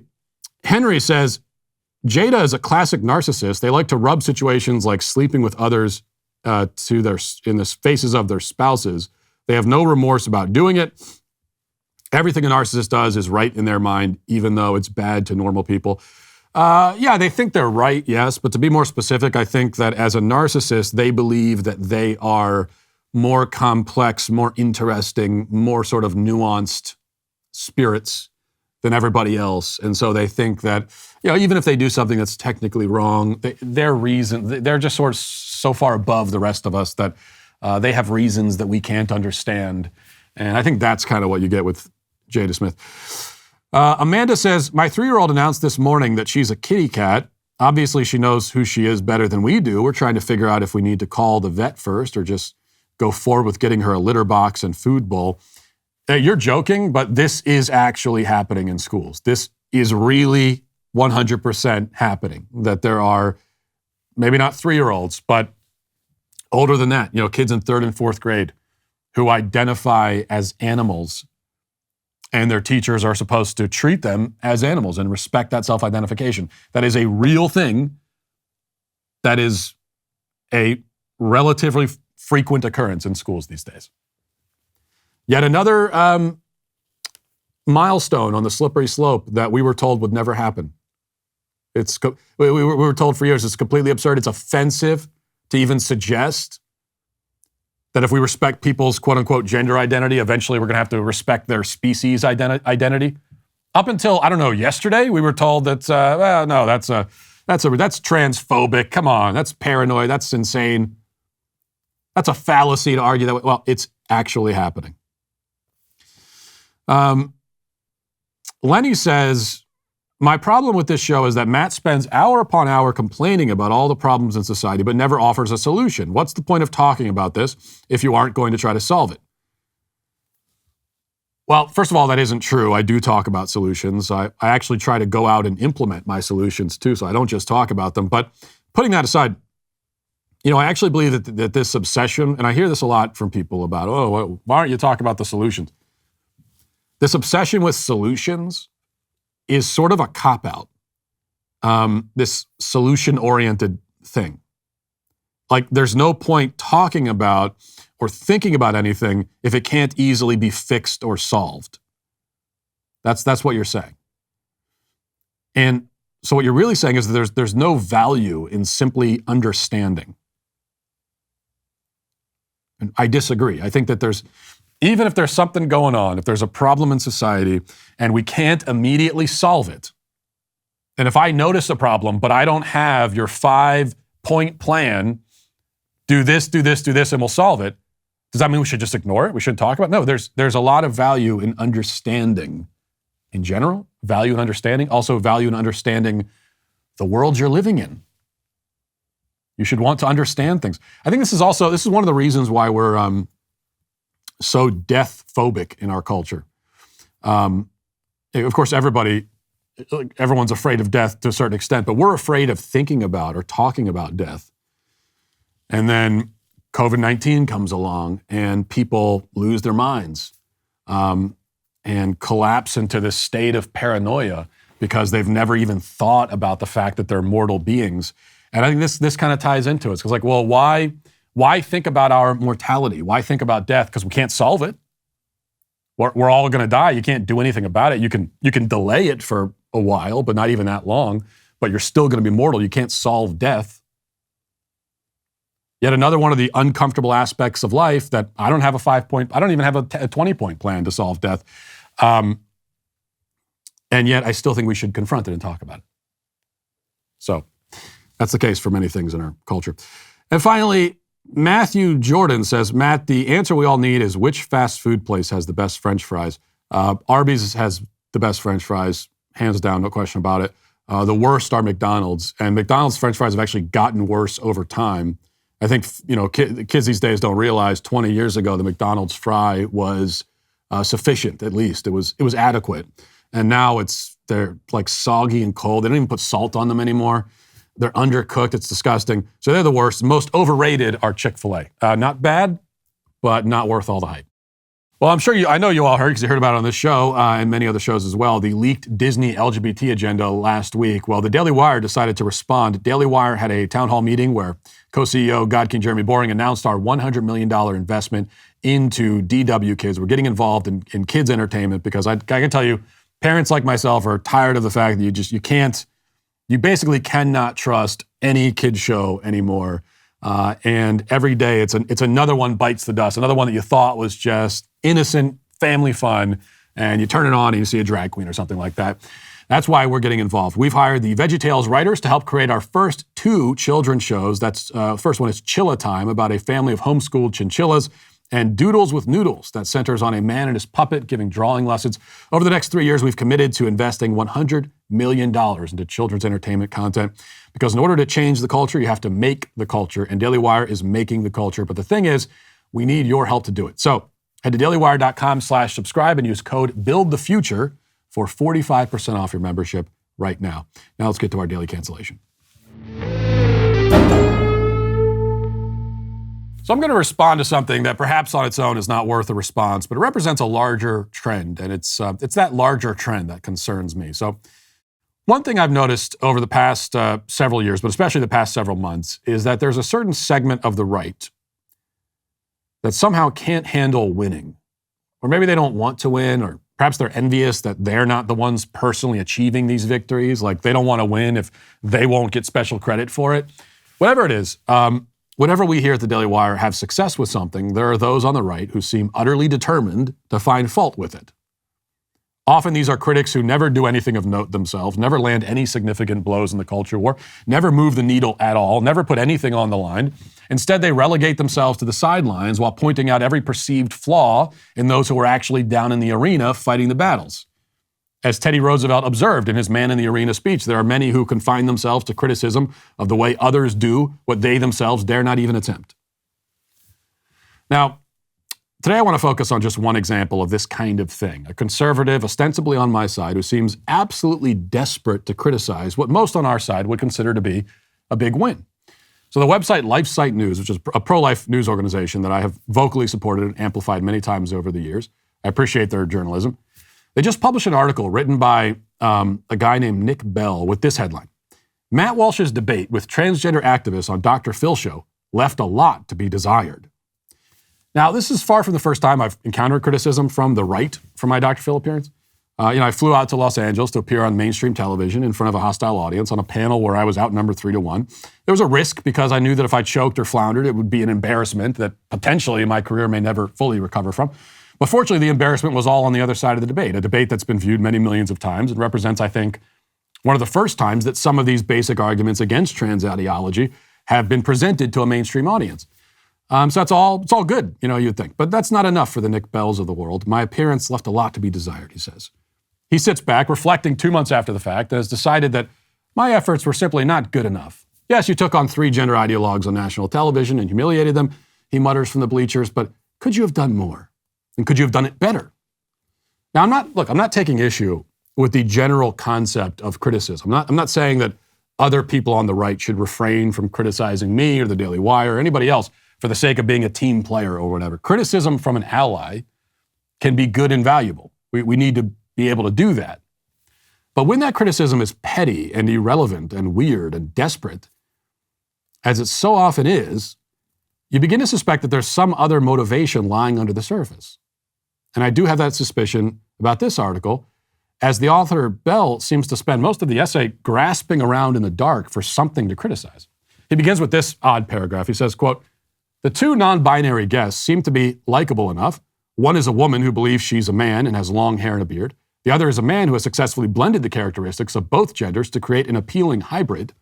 Henry says, Jada is a classic narcissist. They like to rub situations like sleeping with others in the faces of their spouses. They have no remorse about doing it. Everything a narcissist does is right in their mind, even though it's bad to normal people. Yeah, they think they're right, yes. But to be more specific, I think that as a narcissist, they believe that they are more complex, more interesting, more sort of nuanced spirits than everybody else. And so they think that, even if they do something that's technically wrong, they're just sort of so far above the rest of us that they have reasons that we can't understand. And I think that's kind of what you get with Jada Smith. Amanda says, my 3-year-old announced this morning that she's a kitty cat. Obviously, she knows who she is better than we do. We're trying to figure out if we need to call the vet first or just go forward with getting her a litter box and food bowl. You're joking, but this is actually happening in schools. This is really 100% happening, that there are maybe not 3-year-olds, but older than that, kids in 3rd and 4th grade who identify as animals, and their teachers are supposed to treat them as animals and respect that self-identification. That is a real thing. That is a relatively frequent occurrence in schools these days. Yet another milestone on the slippery slope that we were told would never happen. We were told for years it's completely absurd. It's offensive to even suggest that if we respect people's quote-unquote gender identity, eventually we're going to have to respect their species identity. Up until, yesterday, we were told that, no, that's transphobic. Come on, that's paranoid. That's insane. That's a fallacy to argue that way. Well, it's actually happening. Lenny says, my problem with this show is that Matt spends hour upon hour complaining about all the problems in society, but never offers a solution. What's the point of talking about this if you aren't going to try to solve it? Well, first of all, that isn't true. I do talk about solutions. I actually try to go out and implement my solutions too, so I don't just talk about them. But putting that aside, I actually believe that this obsession, and I hear this a lot from people about, why aren't you talking about the solutions? This obsession with solutions is sort of a cop-out, this solution-oriented thing. Like, there's no point talking about or thinking about anything if it can't easily be fixed or solved. That's what you're saying. And so what you're really saying is that there's no value in simply understanding. And I disagree. I think that even if there's something going on, if there's a problem in society and we can't immediately solve it, and if I notice a problem, but I don't have your 5-point plan, do this, and we'll solve it, does that mean we should just ignore it? We shouldn't talk about it? No, there's a lot of value in understanding in general, value in understanding, also value in understanding the world you're living in. You should want to understand things. I think this is one of the reasons why we're so death phobic in our culture. Of course, everyone's afraid of death to a certain extent, but we're afraid of thinking about or talking about death. And then COVID-19 comes along and people lose their minds and collapse into this state of paranoia because they've never even thought about the fact that they're mortal beings. And I think this kind of ties into it. It's like, well, why think about our mortality? Why think about death? Because we can't solve it. We're all going to die. You can't do anything about it. You can delay it for a while, but not even that long. But you're still going to be mortal. You can't solve death. Yet another one of the uncomfortable aspects of life that I don't have I don't even have a 20-point plan to solve death. And yet I still think we should confront it and talk about it. So That's the case for many things in our culture. And finally, Matthew Jordan says, Matt, the answer we all need is which fast food place has the best French fries? Arby's has the best French fries, hands down, no question about it. The worst are McDonald's, and McDonald's French fries have actually gotten worse over time. I think, kids these days don't realize 20 years ago the McDonald's fry was sufficient, at least. It was adequate. And now they're like soggy and cold. They don't even put salt on them anymore. They're undercooked. It's disgusting. So they're the worst. Most overrated are Chick-fil-A. Not bad, but not worth all the hype. Well, I know you all heard, because you heard about it on this show and many other shows as well, the leaked Disney LGBT agenda last week. Well, the Daily Wire decided to respond. Daily Wire had a town hall meeting where co-CEO God King Jeremy Boring announced our $100 million investment into DW Kids. We're getting involved in kids entertainment because I can tell you, parents like myself are tired of the fact that you basically cannot trust any kid show anymore. And every day it's another one bites the dust, another one that you thought was just innocent family fun, and you turn it on and you see a drag queen or something like that. That's why we're getting involved. We've hired the VeggieTales writers to help create our first 2 children's shows. That's first one is Chilla Time, about a family of homeschooled chinchillas, and Doodles with Noodles, that centers on a man and his puppet giving drawing lessons. Over the next 3 years, we've committed to investing $100 million into children's entertainment content, because in order to change the culture, you have to make the culture, and Daily Wire is making the culture. But the thing is, we need your help to do it. So head to dailywire.com/subscribe and use code BUILDTHEFUTURE for 45% off your membership right now. Now let's get to our daily cancellation. So I'm going to respond to something that perhaps on its own is not worth a response, but it represents a larger trend, and it's that larger trend that concerns me. So one thing I've noticed over the past several years, but especially the past several months, is that there's a certain segment of the right that somehow can't handle winning. Or maybe they don't want to win, or perhaps they're envious that they're not the ones personally achieving these victories. Like they don't want to win if they won't get special credit for it. Whatever it is, whenever we here at the Daily Wire have success with something, there are those on the right who seem utterly determined to find fault with it. Often these are critics who never do anything of note themselves, never land any significant blows in the culture war, never move the needle at all, never put anything on the line. Instead, they relegate themselves to the sidelines while pointing out every perceived flaw in those who are actually down in the arena fighting the battles. As Teddy Roosevelt observed in his Man in the Arena speech, there are many who confine themselves to criticism of the way others do what they themselves dare not even attempt. Now, today I want to focus on just one example of this kind of thing. A conservative, ostensibly on my side, who seems absolutely desperate to criticize what most on our side would consider to be a big win. So the website LifeSite News, which is a pro-life news organization that I have vocally supported and amplified many times over the years, I appreciate their journalism. They just published an article written by a guy named Nick Bell with this headline: Matt Walsh's debate with transgender activists on Dr. Phil show left a lot to be desired. Now, this is far from the first time I've encountered criticism from the right for my Dr. Phil appearance. I flew out to Los Angeles to appear on mainstream television in front of a hostile audience on a panel where I was outnumbered 3-1. There was a risk because I knew that if I choked or floundered, it would be an embarrassment that potentially my career may never fully recover from. But fortunately, the embarrassment was all on the other side of the debate, a debate that's been viewed many millions of times and represents, I think, one of the first times that some of these basic arguments against trans ideology have been presented to a mainstream audience. So it's all good, you'd think. But that's not enough for the Nick Bells of the world. My appearance left a lot to be desired, he says. He sits back, reflecting 2 months after the fact, and has decided that my efforts were simply not good enough. Yes, you took on 3 gender ideologues on national television and humiliated them, he mutters from the bleachers, but could you have done more? And could you have done it better? Now, I'm not taking issue with the general concept of criticism. I'm not saying that other people on the right should refrain from criticizing me or the Daily Wire or anybody else for the sake of being a team player or whatever. Criticism from an ally can be good and valuable. We need to be able to do that. But when that criticism is petty and irrelevant and weird and desperate, as it so often is, you begin to suspect that there's some other motivation lying under the surface. And I do have that suspicion about this article, as the author Bell seems to spend most of the essay grasping around in the dark for something to criticize. He begins with this odd paragraph. He says, quote, "The 2 non-binary guests seem to be likable enough. One is a woman who believes she's a man and has long hair and a beard. The other is a man who has successfully blended the characteristics of both genders to create an appealing hybrid.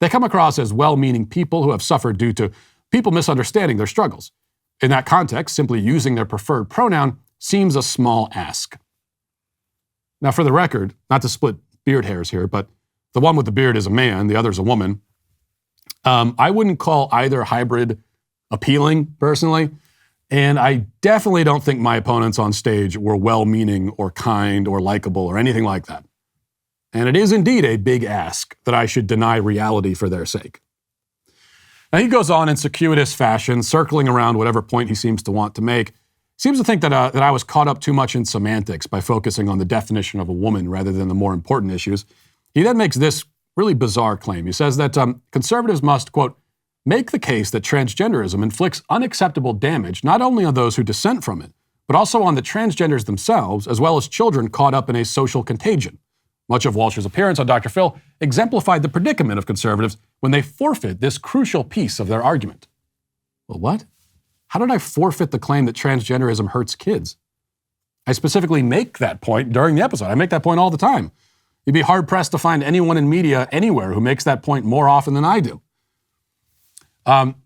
They come across as well-meaning people who have suffered due to people misunderstanding their struggles. In that context, simply using their preferred pronoun seems a small ask. Now, for the record, not to split beard hairs here, but the one with the beard is a man, the other's a woman. I wouldn't call either hybrid appealing, personally, and I definitely don't think my opponents on stage were well-meaning or kind or likable or anything like that. And it is indeed a big ask that I should deny reality for their sake. Now, he goes on in circuitous fashion, circling around whatever point he seems to want to make. He seems to think that I was caught up too much in semantics by focusing on the definition of a woman rather than the more important issues. He then makes this really bizarre claim. He says that conservatives must, quote, make the case that transgenderism inflicts unacceptable damage not only on those who dissent from it, but also on the transgenders themselves, as well as children caught up in a social contagion. Much of Walsh's appearance on Dr. Phil exemplified the predicament of conservatives when they forfeit this crucial piece of their argument. Well, what? How did I forfeit the claim that transgenderism hurts kids? I specifically make that point during the episode. I make that point all the time. You'd be hard-pressed to find anyone in media anywhere who makes that point more often than I do.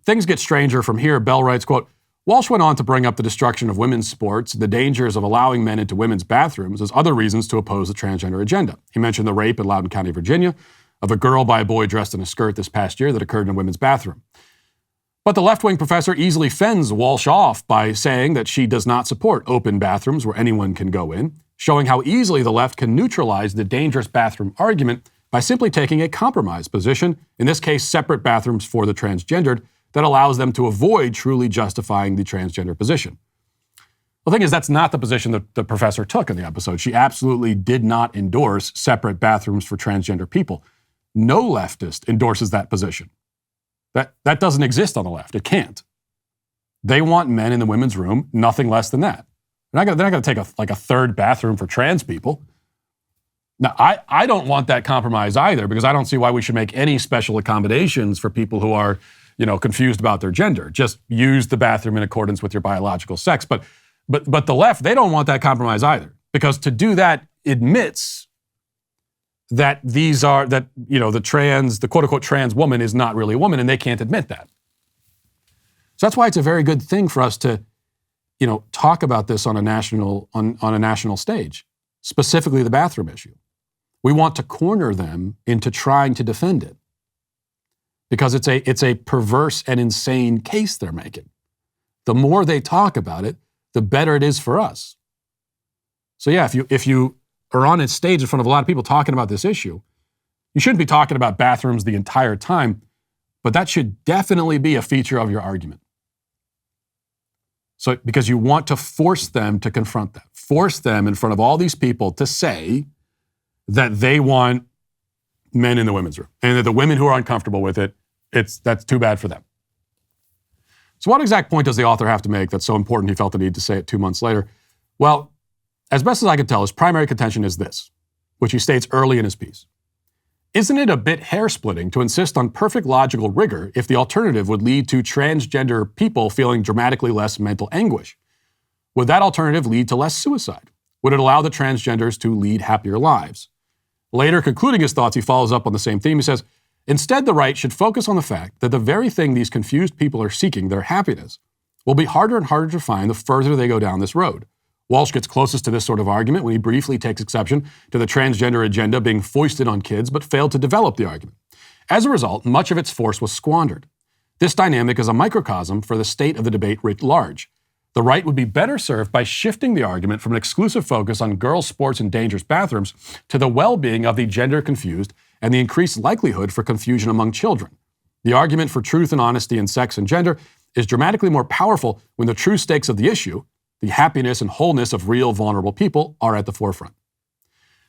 Things get stranger from here. Bell writes, quote, Walsh went on to bring up the destruction of women's sports, the dangers of allowing men into women's bathrooms as other reasons to oppose the transgender agenda. He mentioned the rape in Loudoun County, Virginia, of a girl by a boy dressed in a skirt this past year that occurred in a women's bathroom. But the left-wing professor easily fends Walsh off by saying that she does not support open bathrooms where anyone can go in, showing how easily the left can neutralize the dangerous bathroom argument by simply taking a compromise position, in this case, separate bathrooms for the transgendered, that allows them to avoid truly justifying the transgender position. The thing is, that's not the position that the professor took in the episode. She absolutely did not endorse separate bathrooms for transgender people. No leftist endorses that position. That doesn't exist on the left. It can't. They want men in the women's room, nothing less than that. They're not going to take a third bathroom for trans people. Now, I don't want that compromise either, because I don't see why we should make any special accommodations for people who are, confused about their gender. Just use the bathroom in accordance with your biological sex. But the left, they don't want that compromise either, because to do that admits that the quote unquote trans woman is not really a woman, and they can't admit that. So that's why it's a very good thing for us to, talk about this on a national stage, specifically the bathroom issue. We want to corner them into trying to defend it, because it's a perverse and insane case they're making. The more they talk about it, the better it is for us. So yeah, if you are on a stage in front of a lot of people talking about this issue, you shouldn't be talking about bathrooms the entire time, but that should definitely be a feature of your argument. So, because you want to force them to confront that, force them in front of all these people to say that they want men in the women's room, and that the women who are uncomfortable with it, that's too bad for them. So what exact point does the author have to make that's so important he felt the need to say it 2 months later? Well, as best as I can tell, his primary contention is this, which he states early in his piece. Isn't it a bit hair-splitting to insist on perfect logical rigor if the alternative would lead to transgender people feeling dramatically less mental anguish? Would that alternative lead to less suicide? Would it allow the transgenders to lead happier lives? Later, concluding his thoughts, he follows up on the same theme. He says, instead, the right should focus on the fact that the very thing these confused people are seeking, their happiness, will be harder and harder to find the further they go down this road. Walsh gets closest to this sort of argument when he briefly takes exception to the transgender agenda being foisted on kids, but failed to develop the argument. As a result, much of its force was squandered. This dynamic is a microcosm for the state of the debate writ large. The right would be better served by shifting the argument from an exclusive focus on girls' sports and dangerous bathrooms to the well-being of the gender-confused and the increased likelihood for confusion among children. The argument for truth and honesty in sex and gender is dramatically more powerful when the true stakes of the issue, the happiness and wholeness of real vulnerable people, are at the forefront.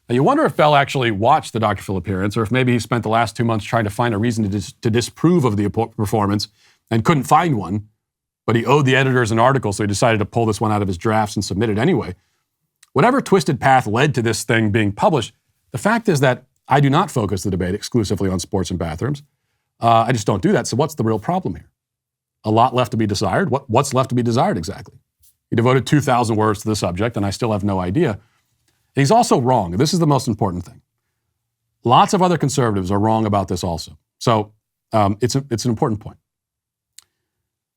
Now, you wonder if Bell actually watched the Dr. Phil appearance, or if maybe he spent the last 2 months trying to find a reason to disprove of the performance and couldn't find one, but he owed the editors an article, so he decided to pull this one out of his drafts and submit it anyway. Whatever twisted path led to this thing being published, the fact is that I do not focus the debate exclusively on sports and bathrooms. I just don't do that, so what's the real problem here? A lot left to be desired? What's left to be desired exactly? He devoted 2,000 words to the subject, and I still have no idea. And he's also wrong. This is the most important thing. Lots of other conservatives are wrong about this also. So it's an important point.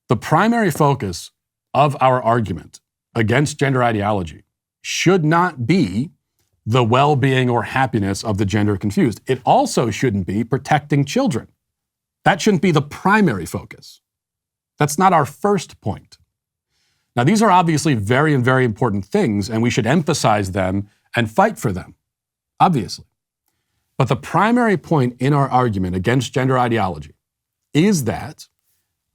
The primary focus of our argument against gender ideology should not be the well-being or happiness of the gender confused. It also shouldn't be protecting children. That shouldn't be the primary focus. That's not our first point. Now, these are obviously very, very important things, and we should emphasize them and fight for them, obviously. But the primary point in our argument against gender ideology is that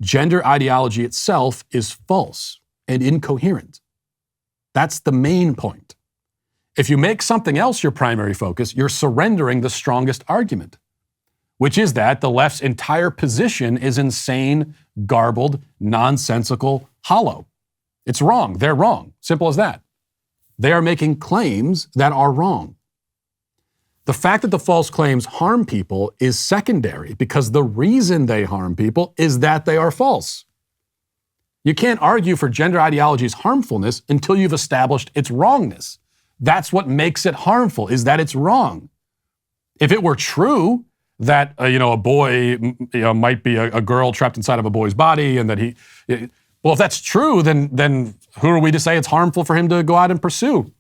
gender ideology itself is false and incoherent. That's the main point. If you make something else your primary focus, you're surrendering the strongest argument, which is that the left's entire position is insane, garbled, nonsensical, hollow. It's wrong. They're wrong. Simple as that. They are making claims that are wrong. The fact that the false claims harm people is secondary because the reason they harm people is that they are false. You can't argue for gender ideology's harmfulness until you've established its wrongness. That's what makes it harmful, is that it's wrong. If it were true that a boy might be a girl trapped inside of a boy's body, and that if that's true, then who are we to say it's harmful for him to go out and pursue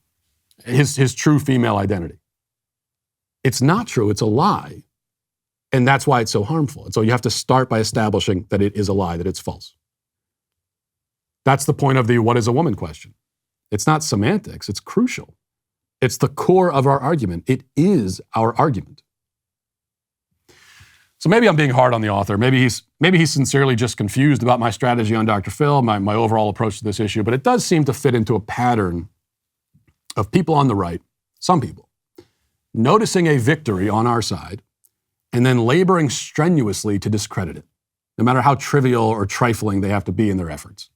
his true female identity? It's not true. It's a lie. And that's why it's so harmful. And so you have to start by establishing that it is a lie, that it's false. That's the point of the what is a woman question. It's not semantics. It's crucial. It's the core of our argument. It is our argument. So maybe I'm being hard on the author. Maybe he's sincerely just confused about my strategy on Dr. Phil, my overall approach to this issue. But it does seem to fit into a pattern of people on the right, some people, noticing a victory on our side and then laboring strenuously to discredit it, no matter how trivial or trifling they have to be in their efforts.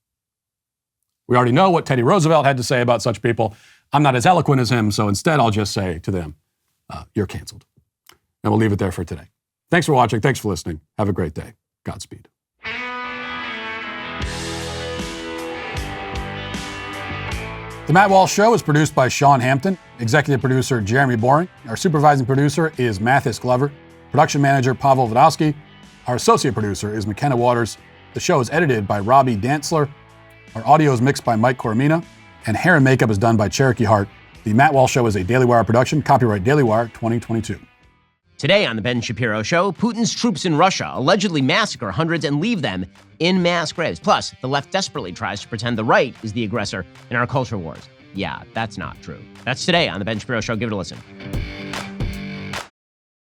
We already know what Teddy Roosevelt had to say about such people. I'm not as eloquent as him, so instead I'll just say to them, you're canceled. And we'll leave it there for today. Thanks for watching. Thanks for listening. Have a great day. Godspeed. The Matt Walsh Show is produced by Sean Hampton, executive producer Jeremy Boring. Our supervising producer is Mathis Glover, production manager Pavel Vodowski. Our associate producer is McKenna Waters. The show is edited by Robbie Dantzler. Our audio is mixed by Mike Coromina, and hair and makeup is done by Cherokee Hart. The Matt Walsh Show is a Daily Wire production, copyright Daily Wire 2022. Today on The Ben Shapiro Show, Putin's troops in Russia allegedly massacre hundreds and leave them in mass graves. Plus, the left desperately tries to pretend the right is the aggressor in our culture wars. Yeah, that's not true. That's today on The Ben Shapiro Show. Give it a listen.